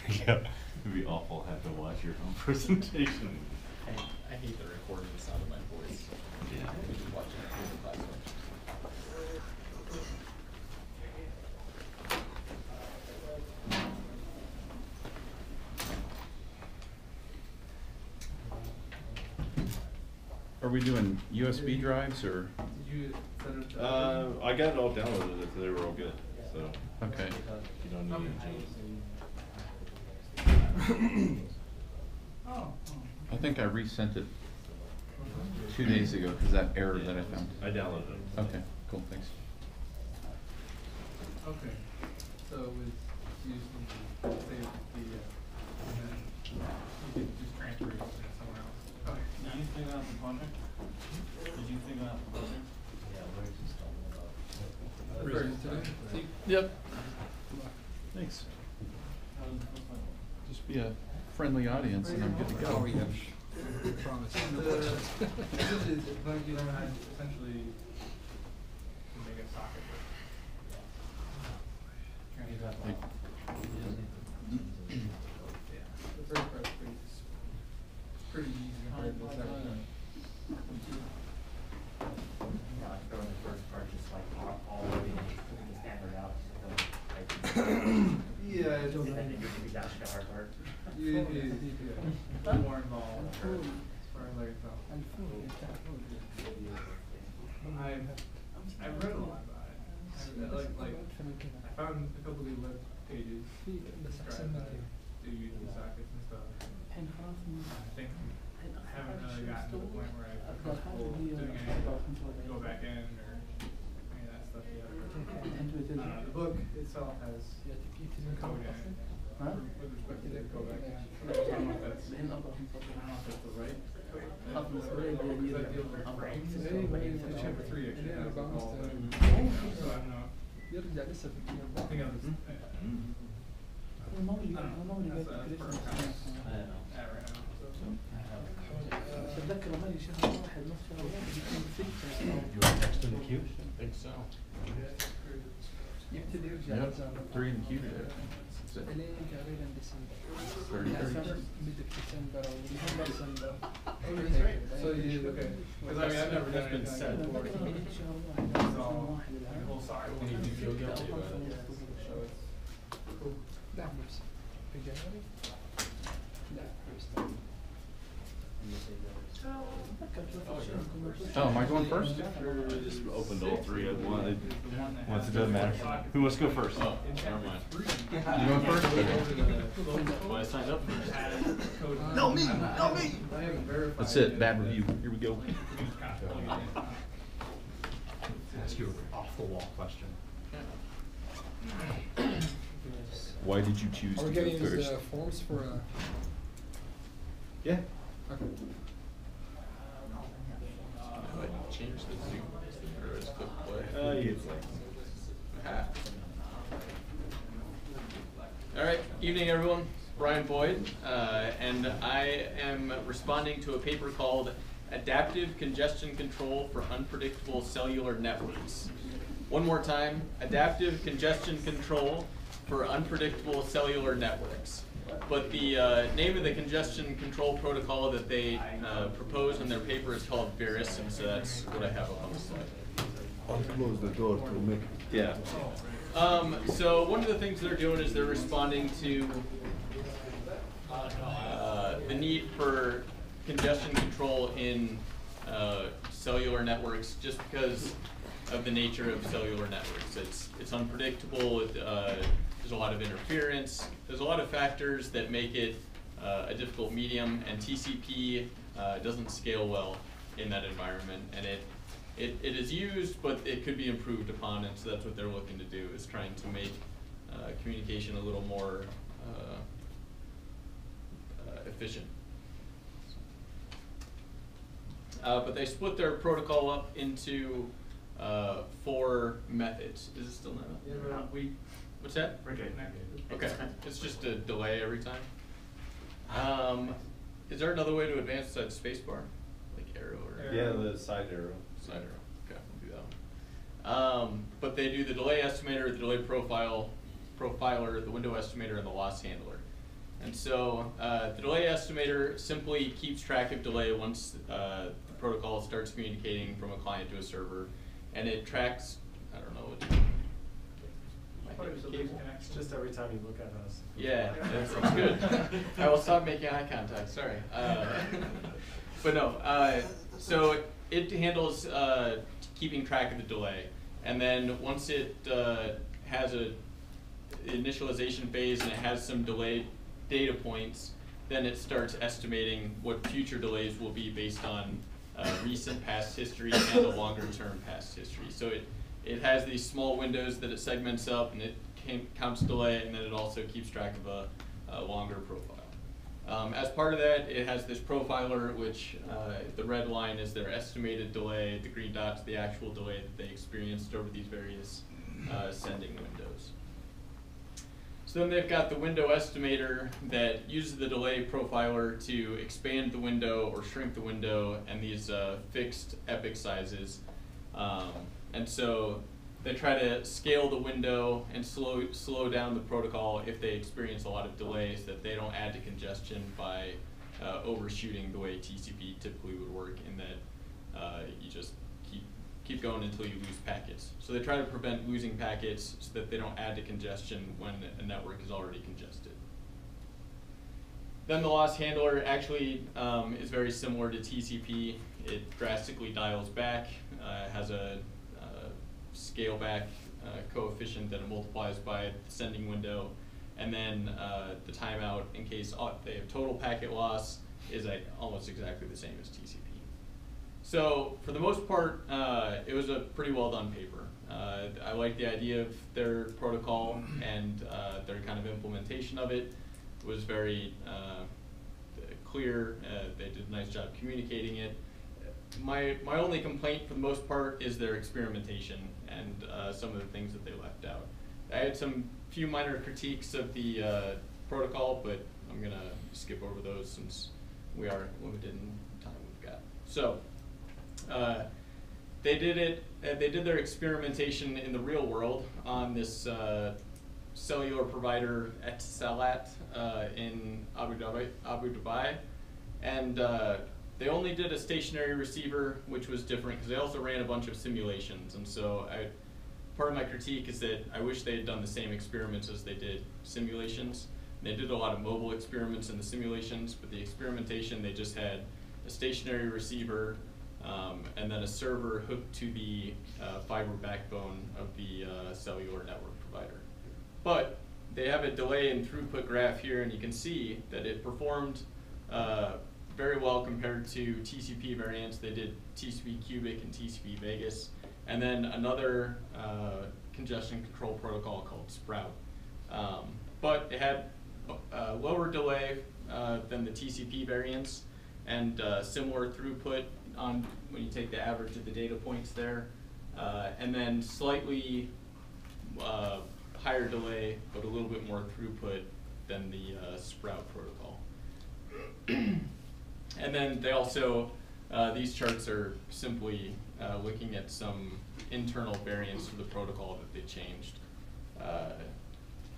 Yeah, it'd be awful having to watch your own presentation. I hate the recording the sound of my voice. Yeah. Just watching it through the classroom. Are we doing USB drives or? Did you set it? I got it all downloaded, so they were all good, so. Okay. You don't need any changes. Oh. I think I resent it 2 days ago because that error that I found. I downloaded it. Okay, cool, thanks. Okay. So it was used to save the, and then you could just transfer it to somewhere else. Okay. Did you figure out the project? Did you figure out the project? Present2. Yep. Thanks. Just be a friendly audience and I'm good to go. Promise. Essentially, you learn how essentially to make a socket. Like, The first part's pretty easy compared to the second part. Yeah, like throwing the first part just like all the way in the standard out. Yeah, And then you can be down to the hard part. You need to more involved as far as I can tell. I've read a lot about it. I found a couple of good web pages that describe how to do using sockets and stuff. I think I haven't really gotten to the point where I feel comfortable doing anything, go back in or any of that stuff yet. The book itself has some code in it with respect to the go back in. I don't know if that's the right code. That deals with frames. It's chapter 3 actually. Has all the, so I don't know. I think I'll just, I don't know. That's per account at right now. You want next in the queue? I think so. Yep, 3 in the queue today. 30. So you did, okay. Because I mean, I've never done anything like that before. So, the whole socket. Did you feel guilty about it? So it's cool. Oh, am I going first? I just opened all 3 at once. Once it doesn't matter. Who wants to go first? Oh, never mind. You going first? Well, I signed up first. No, me! No, me! That's it, bad review. Here we go. Ask you an off-the-wall question. Why did you choose Are to we go gonna use first? the forms for Yeah. okay. I changed the Zoom or it's click play. All right, evening everyone. Brian Boyd, and I am responding to a paper called Adaptive Congestion Control for Unpredictable Cellular Networks. One more time, Adaptive Congestion Control for Unpredictable Cellular Networks. But the name of the congestion control protocol that they proposed in their paper is called VERIS, and so that's what I have up on the slide. I'll close the door to make. Yeah. So one of the things they're doing is they're responding to the need for congestion control in cellular networks, just because of the nature of cellular networks. It's unpredictable. There's a lot of interference. There's a lot of factors that make it a difficult medium, and TCP doesn't scale well in that environment. And it is used, but it could be improved upon, and so that's what they're looking to do, is trying to make communication a little more efficient. But they split their protocol up into 4 methods. Is it still not up? Yeah, What's that? Okay, it's just a delay every time. Is there another way to advance besides spacebar? Like arrow or? Yeah, the side arrow. Side arrow, okay, we'll do that one. But they do the delay estimator, the delay profiler, the window estimator, and the loss handler. And so the delay estimator simply keeps track of delay once the protocol starts communicating from a client to a server, and it tracks, I don't know what. It's just every time you look at us. Yeah, that's good. I will stop making eye contact, sorry. But no, so it handles keeping track of the delay. And then once it has a initialization phase and it has some delay data points, then it starts estimating what future delays will be based on recent past history and a longer term past history. So it has these small windows that it segments up, and it counts delay, and then it also keeps track of a longer profile. As part of that, it has this profiler, which the red line is their estimated delay, the green dot's the actual delay that they experienced over these various sending windows. So then they've got the window estimator that uses the delay profiler to expand the window or shrink the window, and these fixed epoch sizes. And so they try to scale the window and slow down the protocol if they experience a lot of delays, that they don't add to congestion by overshooting the way TCP typically would work, in that you just keep going until you lose packets. So they try to prevent losing packets so that they don't add to congestion when a network is already congested. Then the loss handler actually is very similar to TCP. It drastically dials back, has a scale back coefficient that it multiplies by the sending window, and then the timeout in case they have total packet loss is almost exactly the same as TCP. So for the most part, it was a pretty well done paper. I like the idea of their protocol, and their kind of implementation of it was very clear. They did a nice job communicating it. My only complaint for the most part is their experimentation and some of the things that they left out. I had some few minor critiques of the protocol, but I'm gonna skip over those since we are limited in time we've got. So they did their experimentation in the real world on this cellular provider Etisalat in Abu Dhabi, and they only did a stationary receiver, which was different because they also ran a bunch of simulations. And so part of my critique is that I wish they had done the same experiments as they did simulations. They did a lot of mobile experiments in the simulations, but the experimentation, they just had a stationary receiver and then a server hooked to the fiber backbone of the cellular network provider. But they have a delay and throughput graph here, and you can see that it performed very well compared to TCP variants. They did TCP Cubic and TCP Vegas, and then another congestion control protocol called Sprout. But it had lower delay than the TCP variants, and similar throughput on when you take the average of the data points there, and then slightly higher delay, but a little bit more throughput than the Sprout protocol. And then they also, these charts are simply looking at some internal variants to the protocol that they changed.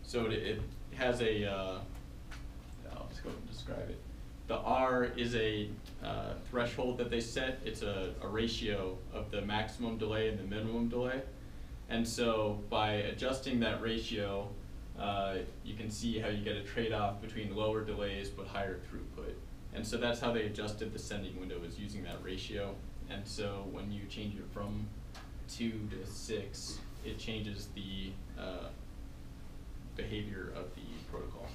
So it has a, I'll just go and describe it. The R is a threshold that they set. It's a ratio of the maximum delay and the minimum delay. And so by adjusting that ratio, you can see how you get a trade-off between lower delays but higher throughput. And so that's how they adjusted the sending window, is using that ratio. And so when you change it from 2 to 6, it changes the behavior of the protocol.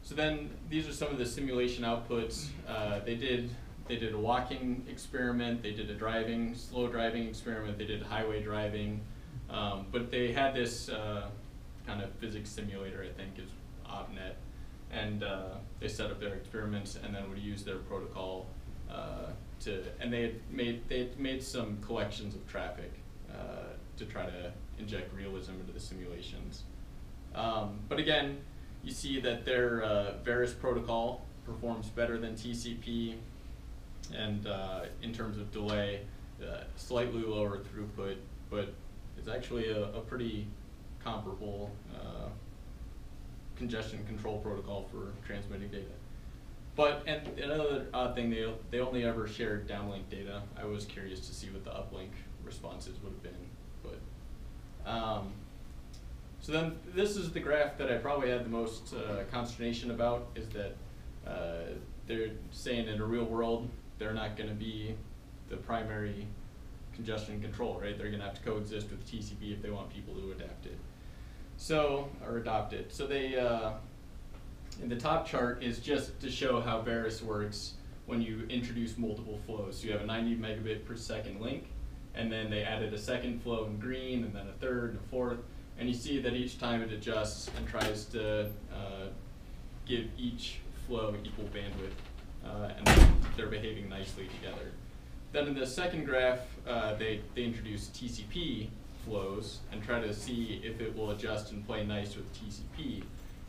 So then these are some of the simulation outputs. They did a walking experiment, they did a slow driving experiment, they did highway driving, but they had this kind of physics simulator, I think is OpNet, and they set up their experiments and then would use their protocol and they had made some collections of traffic to try to inject realism into the simulations. But again, you see that their Varus protocol performs better than TCP, and in terms of delay, slightly lower throughput, but it's actually a pretty comparable congestion control protocol for transmitting data. But, and another odd thing, they only ever shared downlink data. I was curious to see what the uplink responses would have been, but, so then this is the graph that I probably had the most consternation about, is that they're saying in a real world, they're not gonna be the primary congestion control, right? They're gonna have to coexist with TCP if they want people to adapt it. So, or adopt it. So they, in the top chart is just to show how Varus works when you introduce multiple flows. So you have a 90 megabit per second link, and then they added a second flow in green, and then a third and a fourth, and you see that each time it adjusts and tries to give each flow equal bandwidth, and they're behaving nicely together. Then in the second graph, they introduce TCP flows and try to see if it will adjust and play nice with TCP.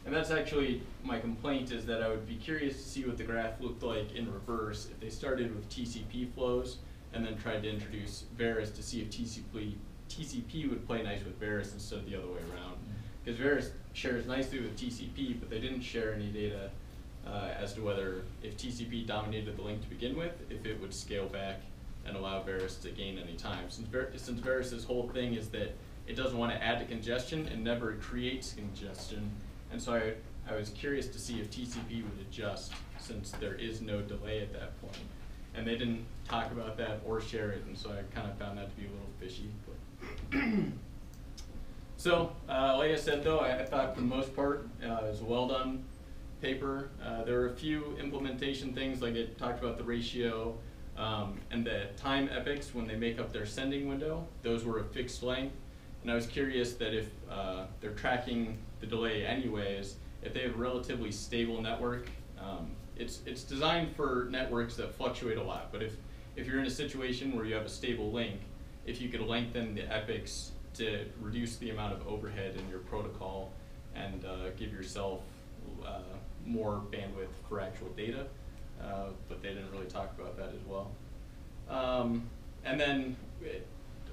And that's actually my complaint, is that I would be curious to see what the graph looked like in reverse if they started with TCP flows and then tried to introduce Varus to see if TCP would play nice with Varus instead of the other way around. Because Varus shares nicely with TCP, but they didn't share any data as to whether, if TCP dominated the link to begin with, if it would scale back and allow Varus to gain any time. Since Varus's whole thing is that it doesn't want to add to congestion and never creates congestion, and so I was curious to see if TCP would adjust, since there is no delay at that point. And they didn't talk about that or share it, and so I kind of found that to be a little fishy. But so, like I said though, I thought for the most part it was a well done paper. There were a few implementation things, like it talked about the ratio, and the time epochs when they make up their sending window. Those were a fixed length. And I was curious that if they're tracking the delay anyways, if they have a relatively stable network, it's designed for networks that fluctuate a lot. But if you're in a situation where you have a stable link, if you could lengthen the epochs to reduce the amount of overhead in your protocol and give yourself more bandwidth for actual data, but they didn't really talk about that as well. And then,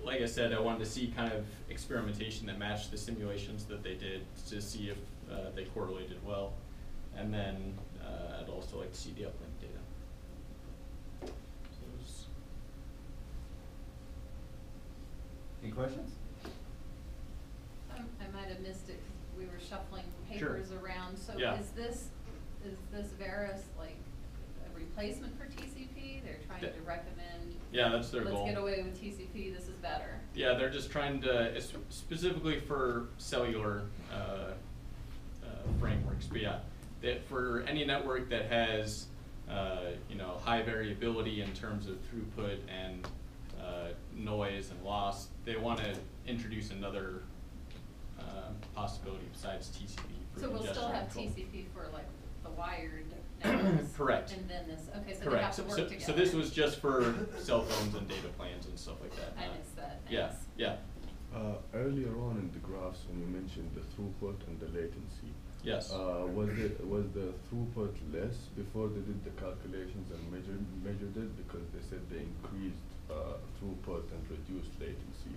like I said, I wanted to see kind of experimentation that matched the simulations that they did to see if they correlated well. And then I'd also like to see the uplink data. So Any questions? I might have missed it because we were shuffling Sure. papers around. So Yeah. is this Varus like a replacement for TCP? They're trying to recommend. Yeah, that's their goal. Let's get away with TCP. This is better. Yeah, they're just trying to, specifically for cellular frameworks, but yeah, that for any network that has high variability in terms of throughput and noise and loss, they want to introduce another possibility besides TCP. For So we'll still congestion have control. TCP for like the wired networks. Correct. And then this. Okay, so Correct. they have to work together. So this was just for cell phones and data plans and stuff like that. I missed that. Yeah, Thanks. yeah. Earlier on in the graphs, when you mentioned the throughput and the latency, Yes. was the throughput less before they did the calculations and measured it, because they said they increased throughput and reduced latency?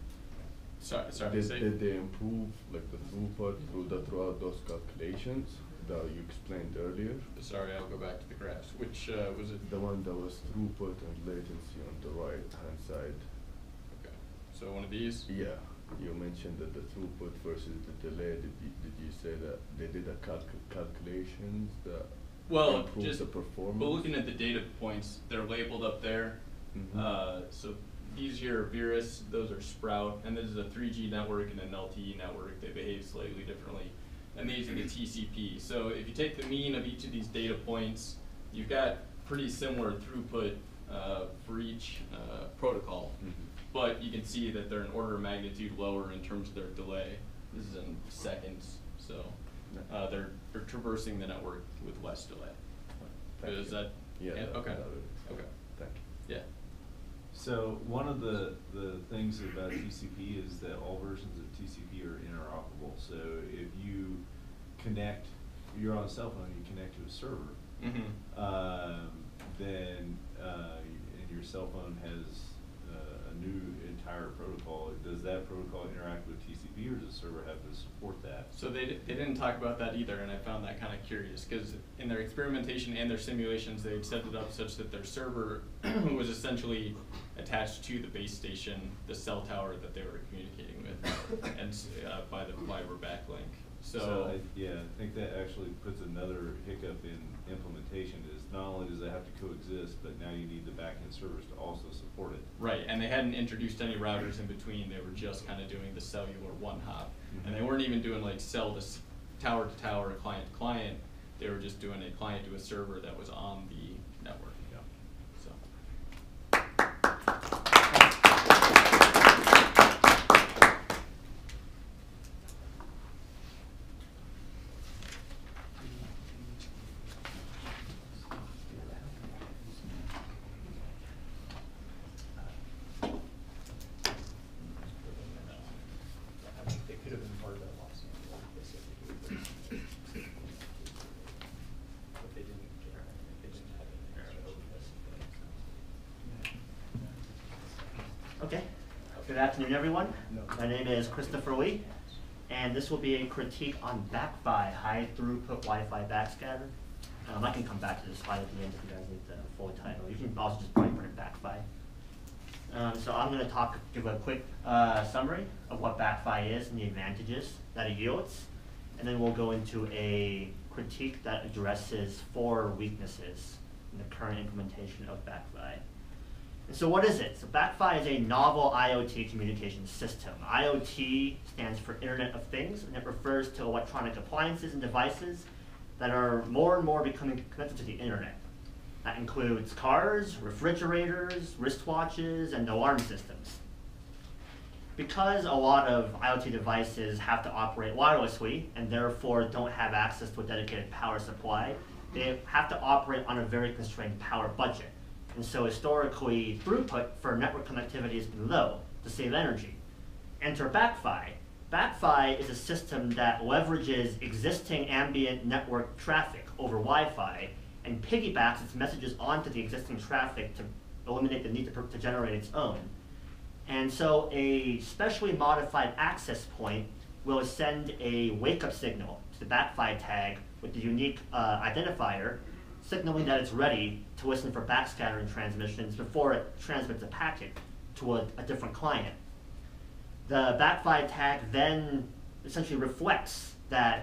Sorry. Did they improve like the throughput throughout those calculations that you explained earlier? Sorry, I'll go back to the graphs. Which was it? The one that was throughput and latency on the right hand side. Okay. So one of these? Yeah, you mentioned that the throughput versus the delay. Did you say that they did a calculations that improved just the performance? But looking at the data points, they're labeled up there. Mhm. So these here are Virus, those are Sprout, and this is a 3G network and an LTE network. They behave slightly differently. And these are the TCP. So if you take the mean of each of these data points, you've got pretty similar throughput for each protocol. Mhm. But you can see that they're an order of magnitude lower in terms of their delay. This is in seconds, so they're traversing the network with less delay. Thank Is you. that? Yeah. Okay. Okay. Okay. Thank you. Yeah. So one of the things about TCP is that all versions of TCP are interoperable. So if you connect, you're on a cell phone, you connect to a server, Mm-hmm. then and your cell phone has a a new entire protocol. Does that protocol interact with TCP, or does the server have to support that? So they didn't talk about that either, and I found that kind of curious, because in their experimentation and their simulations, they'd set it up such that their server was essentially attached to the base station, the cell tower that they were communicating with, and by the fiber backlink. So I think that actually puts another hiccup in implementation. Is not only does it have to coexist, but now you need the backend servers to also support it. right, and they hadn't introduced any routers in between. They were just kind of doing the cellular one hop, and they weren't even doing like cell to tower, client to client. They were just doing a client to a server that was on the network. Yeah. So. They could have been part of that lawsuit. They said they could have been. But they didn't care. They didn't have it. Okay. Good afternoon, everyone. My name is Christopher Lee, and this will be a critique on BACPHY, high throughput Wi-Fi backscatter. I can come back to this slide at the end if you guys need the full title. You can also just probably print BACPHY. So I'm going to give a quick summary of what BACPHY is and the advantages that it yields, and then we'll go into a critique that addresses 4 weaknesses in the current implementation of BACPHY. And so what is it? So BACPHY is a novel IoT communication system. IoT stands for Internet of Things, and it refers to electronic appliances and devices that are more and more becoming connected to the internet. That includes cars, refrigerators, wristwatches, and alarm systems. Because a lot of IoT devices have to operate wirelessly and therefore don't have access to a dedicated power supply, they have to operate on a very constrained power budget. And so historically, throughput for network connectivity has been low to save energy. Enter BACPHY. BACPHY is a system that leverages existing ambient network traffic over Wi-Fi and piggybacks its messages onto the existing traffic to eliminate the need to generate its own. And so a specially modified access point will send a wake-up signal to the BACPHY tag with the unique identifier, signaling that it's ready to listen for backscattering transmissions before it transmits a packet to a different client. The BACPHY tag then essentially reflects that